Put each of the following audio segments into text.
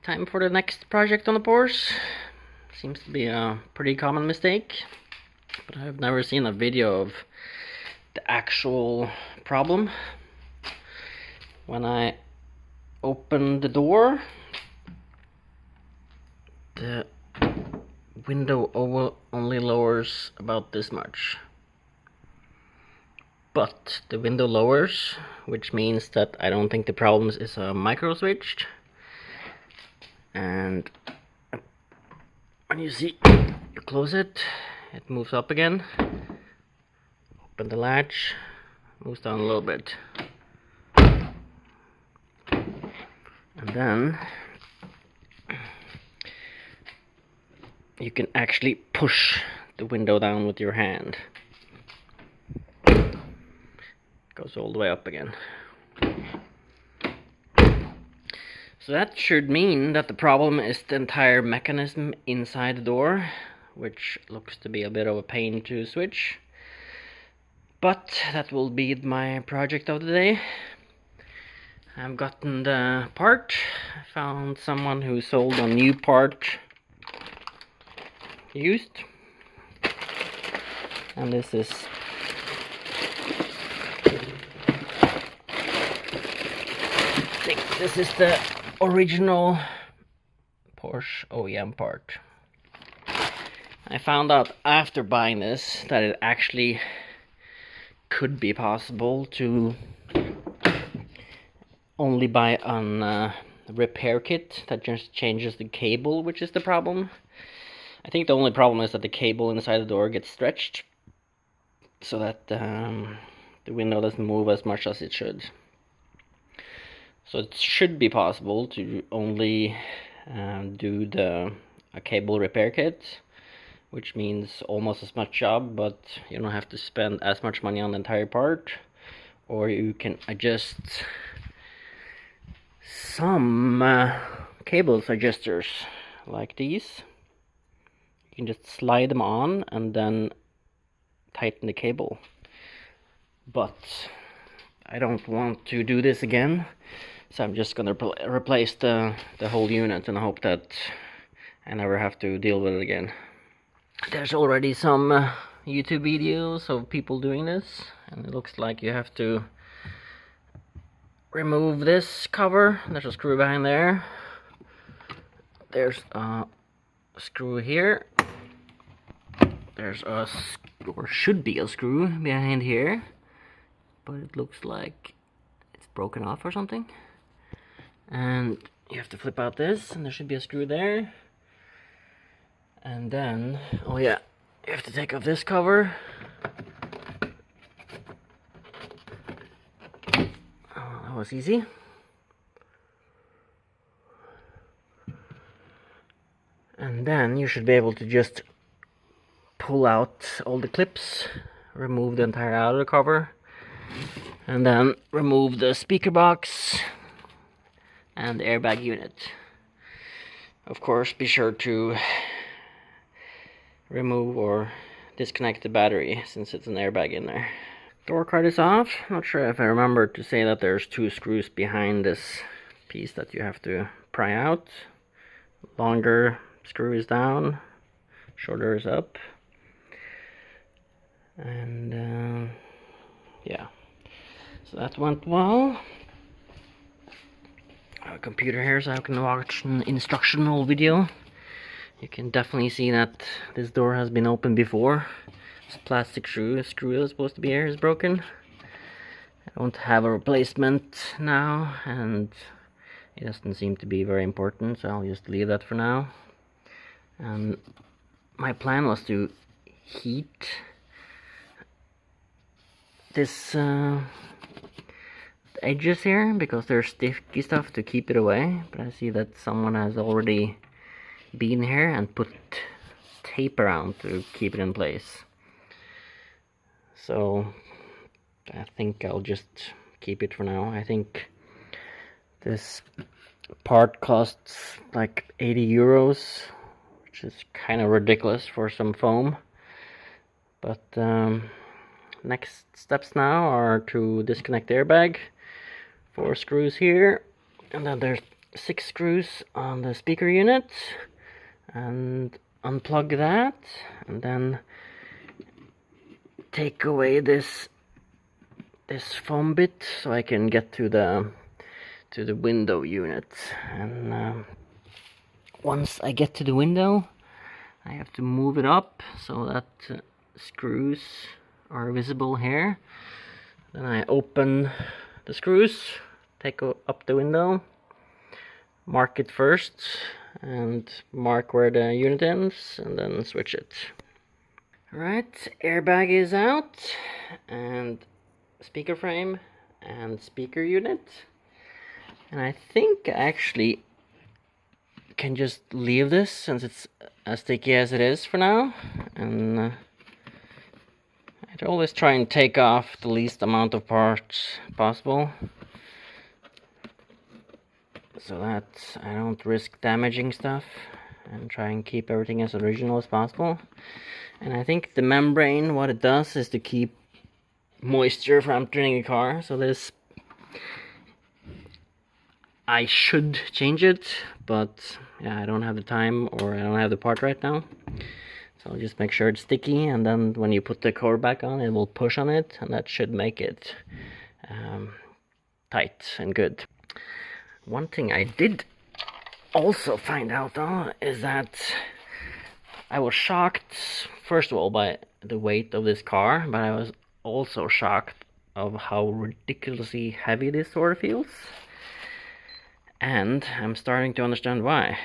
Time for the next project on the Porsche. Seems to be a pretty common mistake, but I've never seen a video of the actual problem. When I open the door, the window only lowers about this much. But the window lowers, which means that I don't think the problem is a micro switch. And when you close it, it moves up again. Open the latch, moves down a little bit. And then you can actually push the window down with your hand. It goes all the way up again. So that should mean that the problem is the entire mechanism inside the door, which looks to be a bit of a pain to switch. But that will be my project of the day. I've gotten the part. I found someone who sold a new part used. And this is the original Porsche OEM part. I found out after buying this that it actually could be possible to only buy a repair kit that just changes the cable, which is the problem. I think the only problem is that the cable inside the door gets stretched so that the window doesn't move as much as it should. So it should be possible to only do a cable repair kit, which means almost as much job, but you don't have to spend as much money on the entire part. Or you can adjust some cable adjusters like these. You can just slide them on and then tighten the cable. But I don't want to do this again. So I'm just gonna replace the whole unit and hope that I never have to deal with it again. There's already some YouTube videos of people doing this, and it looks like you have to remove this cover. There's a screw behind there. There's a screw here. There's or should be a screw behind here, but it looks like it's broken off or something. And you have to flip out this, and there should be a screw there. And then, oh yeah, you have to take off this cover. Oh, that was easy. And then you should be able to just pull out all the clips, remove the entire outer cover, and then remove the speaker box and the airbag unit. Of course, be sure to remove or disconnect the battery since it's an airbag in there. Door card is off. Not sure if I remember to say that there's 2 screws behind this piece that you have to pry out. Longer screw is down, shorter is up. And yeah, so that went well. I have a computer here so I can watch an instructional video. You can definitely see that this door has been opened before. This plastic screw that's supposed to be here is broken. I don't have a replacement now, and it doesn't seem to be very important, so I'll just leave that for now. And my plan was to heat this edges here because there's sticky stuff to keep it away, but I see that someone has already been here and put tape around to keep it in place. So I think I'll just keep it for now. I think this part costs like 80 euros, which is kind of ridiculous for some foam. But next steps now are to disconnect the airbag, 4 screws here, and then there's 6 screws on the speaker unit and unplug that, and then take away this foam bit so I can get to the window unit. And once I get to the window, I have to move it up so that screws are visible here. Then I open the screws, take up the window, mark it first, and mark where the unit ends, and then switch it. Alright, airbag is out, and speaker frame and speaker unit. And I think I actually can just leave this since it's as sticky as it is for now. And I'd always try and take off the least amount of parts possible, so that I don't risk damaging stuff, and try and keep everything as original as possible. And I think the membrane, what it does is to keep moisture from entering the car. So this, I should change it, but yeah, I don't have the time, or I don't have the part right now. So I'll just make sure it's sticky, and then when you put the cover back on, it will push on it, and that should make it tight and good. One thing I did also find out though is that I was shocked, first of all, by the weight of this car, but I was also shocked of how ridiculously heavy this sort of feels. And I'm starting to understand why.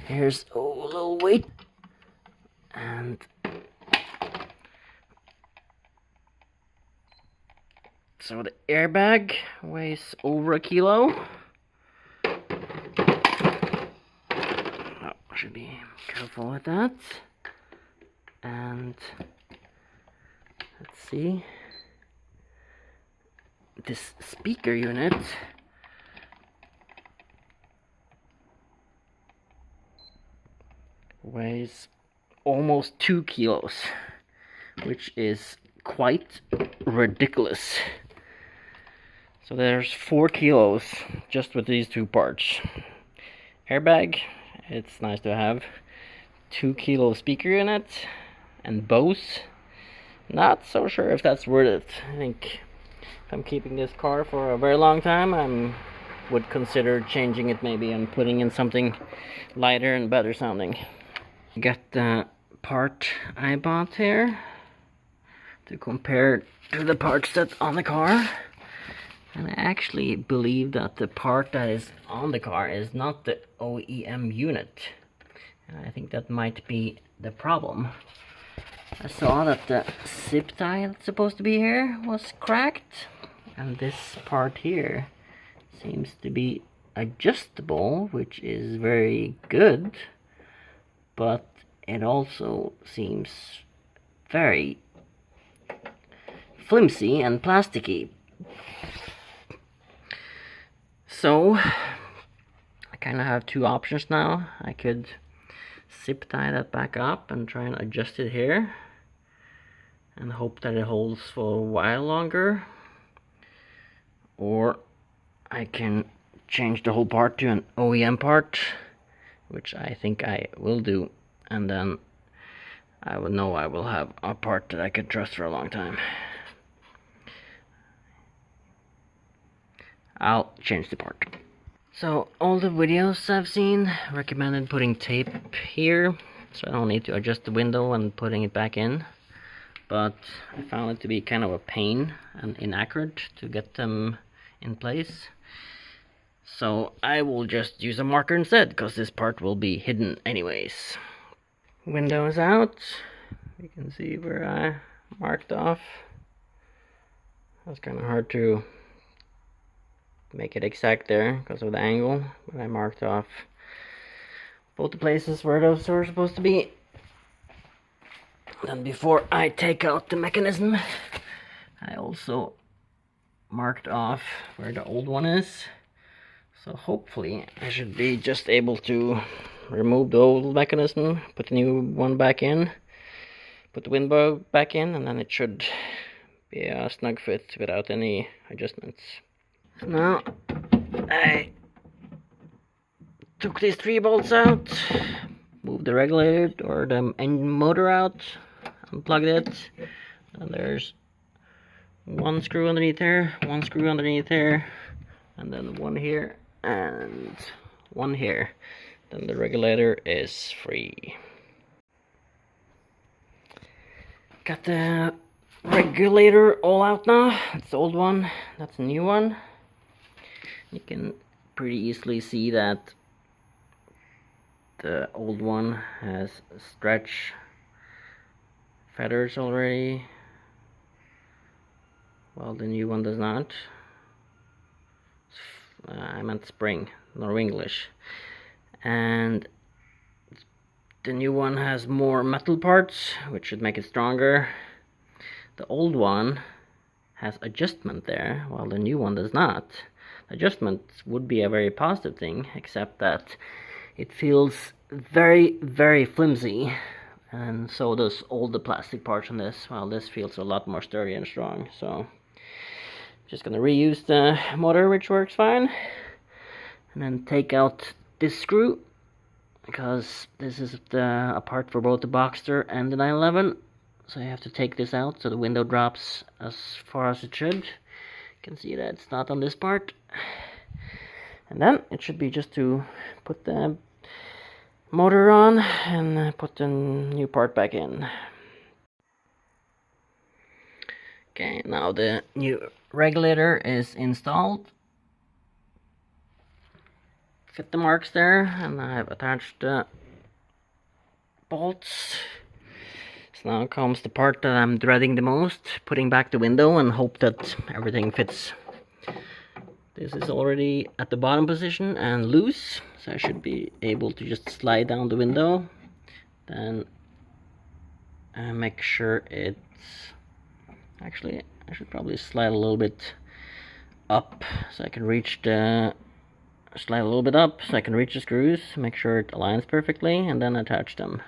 Here's a little weight, and so the airbag weighs over a kilo. I should be careful with that. And let's see, this speaker unit weighs almost 2 kilos, which is quite ridiculous. So there's 4 kilos just with these two parts. Airbag, it's nice to have. 2 kilo speaker unit, and Bose, not so sure if that's worth it. I think if I'm keeping this car for a very long time, I would consider changing it maybe and putting in something lighter and better sounding. Got the part I bought here to compare to the parts that's on the car, and I actually believe that the part that is on the car is not the OEM unit, and I think that might be the problem. I saw that the zip tie that's supposed to be here was cracked, and this part here seems to be adjustable, which is very good, but it also seems very flimsy and plasticky. So I kind of have two options now. I could zip tie that back up and try and adjust it here and hope that it holds for a while longer, or I can change the whole part to an OEM part, which I think I will do, and then I will know I will have a part that I can trust for a long time. I'll change the part. So all the videos I've seen recommended putting tape here, so I don't need to adjust the window and putting it back in, but I found it to be kind of a pain and inaccurate to get them in place. So I will just use a marker instead, because this part will be hidden anyways. Windows out. You can see where I marked off. That's kind of hard to make it exact there because of the angle, but I marked off both the places where those are supposed to be. Then before I take out the mechanism, I also marked off where the old one is. So hopefully I should be just able to remove the old mechanism, put the new one back in, put the window back in, and then it should be a snug fit without any adjustments. So now I took these 3 bolts out, moved the regulator or the engine motor out, unplugged it, and there's 1 screw underneath there, 1 screw underneath there, and then 1 here and 1 here. Then the regulator is free. Got the regulator all out now. That's the old one, that's the new one. You can pretty easily see that the old one has stretch feathers already, while the new one does not. I meant spring, nor English. And the new one has more metal parts, which should make it stronger. The old one has adjustment there, while the new one does not. Adjustments would be a very positive thing, except that it feels very, very flimsy, and so does all the plastic parts on this, while this feels a lot more sturdy and strong. So just gonna reuse the motor, which works fine, and then take out this screw, because this is a part for both the Boxster and the 911. So you have to take this out so the window drops as far as it should. You can see that it's not on this part. And then it should be just to put the motor on and put the new part back in. Okay, now the new regulator is installed. Fit the marks there, and I have attached the bolts. So now comes the part that I'm dreading the most, putting back the window and hope that everything fits. This is already at the bottom position and loose, so I should be able to just slide down the window. Then make sure it's... Actually, I should probably slide a little bit up so I can reach the... Slide a little bit up so I can reach the screws, make sure it aligns perfectly, and then attach them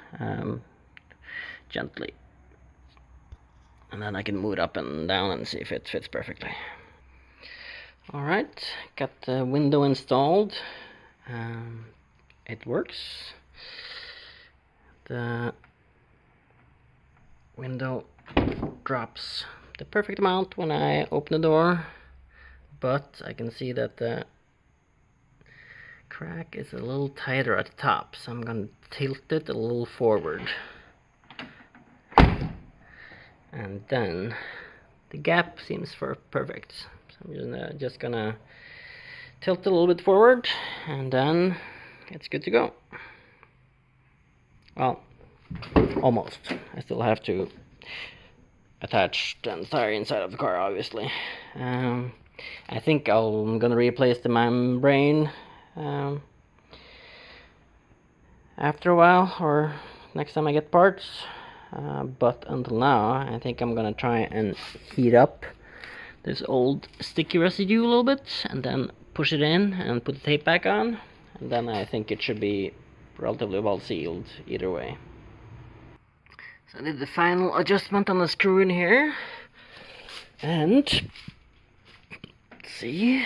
gently. And then I can move it up and down and see if it fits perfectly. Alright, got the window installed. It works. The window drops the perfect amount when I open the door, but I can see that the crack is a little tighter at the top, so I'm going to tilt it a little forward. And then the gap seems perfect. So I'm just gonna tilt it a little bit forward, and then it's good to go. Well, almost. I still have to attach the entire inside of the car, obviously. I think I'm gonna replace the membrane after a while, or next time I get parts. But until now, I think I'm gonna try and heat up this old sticky residue a little bit, and then push it in and put the tape back on, and then I think it should be relatively well sealed either way. So I did the final adjustment on the screw in here, and let's see.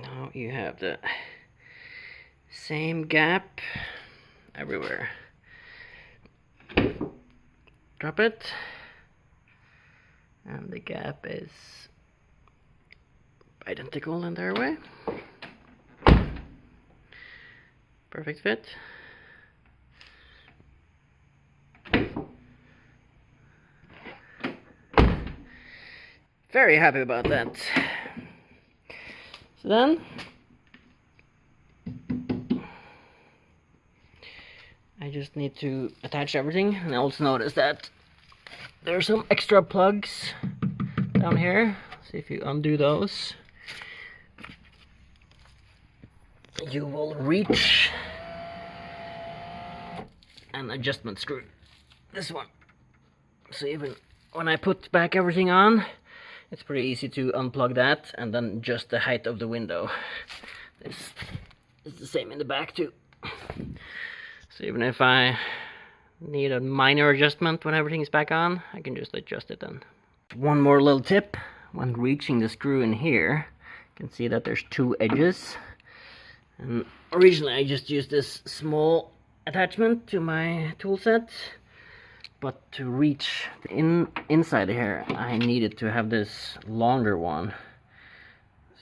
Now you have the same gap everywhere. Drop it, and the gap is identical the entire way. Perfect fit. Very happy about that. So then I just need to attach everything, and I also noticed that there are some extra plugs down here. See, if you undo those, you will reach an adjustment screw. This one. So even when I put back everything on, it's pretty easy to unplug that and then adjust the height of the window. This is the same in the back too. So even if I need a minor adjustment when everything's back on, I can just adjust it then. One more little tip when reaching the screw in here, you can see that there's two edges. And originally I just used this small attachment to my tool set, but to reach inside here I needed to have this longer one.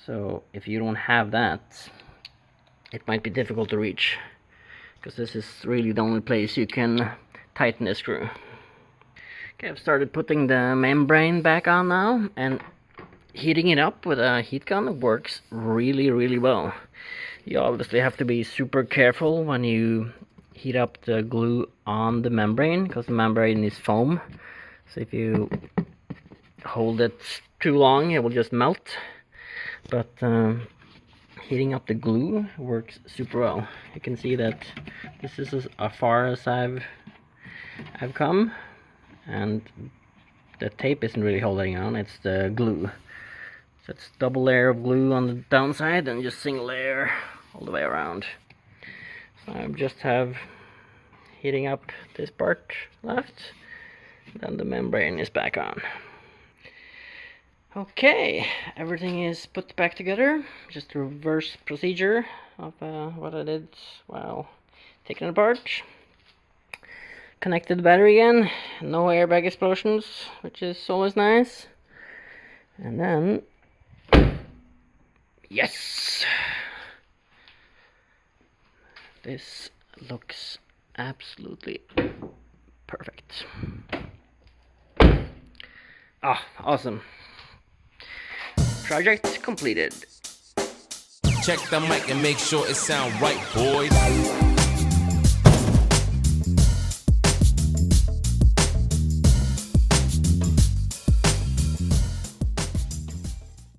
So if you don't have that, it might be difficult to reach, because this is really the only place you can tighten the screw. Okay, I've started putting the membrane back on now, and heating it up with a heat gun works really well. You obviously have to be super careful when you heat up the glue on the membrane, because the membrane is foam. So if you hold it too long, it will just melt. But heating up the glue works super well. You can see that this is as far as I've come, and the tape isn't really holding on, it's the glue. So it's double layer of glue on the downside and just single layer all the way around. So I just have heating up this part left, then the membrane is back on. Okay, everything is put back together. Just a reverse procedure of what I did while taking it apart. Connected the battery again, no airbag explosions, which is always nice. And then, yes! This looks absolutely perfect. Ah, awesome. Project completed. Check the mic and make sure it sound right, boys.